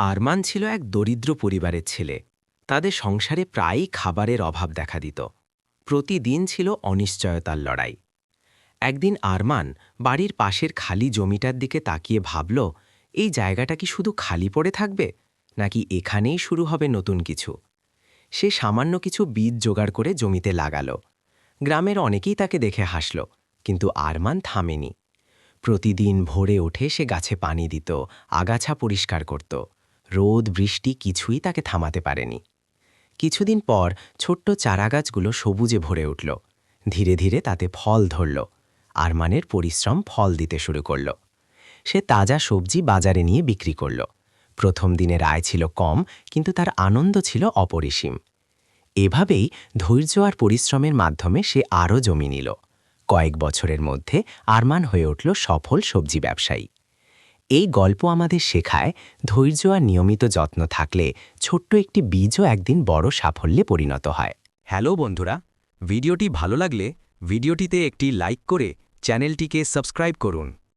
আরমান ছিল এক দরিদ্র পরিবারের ছেলে। তাদের সংসারে প্রায়ই খাবারের অভাব দেখা দিত। প্রতিদিন ছিল অনিশ্চয়তার লড়াই। একদিন আরমান বাড়ির পাশের খালি জমিটার দিকে তাকিয়ে ভাবল, এই জায়গাটা কি শুধু খালি পড়ে থাকবে, নাকি এখানেই শুরু হবে নতুন কিছু। সে সামান্য কিছু বীজ জোগাড় করে জমিতে লাগাল। গ্রামের অনেকেই তাকে দেখে হাসল, কিন্তু আরমান থামেনি। প্রতিদিন ভোরে উঠে সে গাছে পানি দিত, আগাছা পরিষ্কার করত। রোদ বৃষ্টি কিছুই তাকে থামাতে পারেনি। কিছুদিন পর ছোট্ট চারাগাছগুলো সবুজে ভরে উঠল। ধীরে ধীরে তাতে ফল ধরল। আরমানের পরিশ্রম ফল দিতে শুরু করল। সে তাজা সবজি বাজারে নিয়ে বিক্রি করল। প্রথম দিনের আয় ছিল কম, কিন্তু তার আনন্দ ছিল অপরিসীম। এভাবেই ধৈর্য আর পরিশ্রমের মাধ্যমে সে আরও জমি নিল। কয়েক বছরের মধ্যে আরমান হয়ে উঠল সফল সবজি ব্যবসায়ী। এই গল্প আমাদের শেখায়, ধৈর্য আর নিয়মিত যত্ন থাকলে ছোট্ট একটি বীজও একদিন বড় সাফল্যে পরিণত হয়। হ্যালো বন্ধুরা, ভিডিওটি ভালো লাগলে ভিডিওটিতে একটি লাইক করে চ্যানেলটিকে সাবস্ক্রাইব করুন।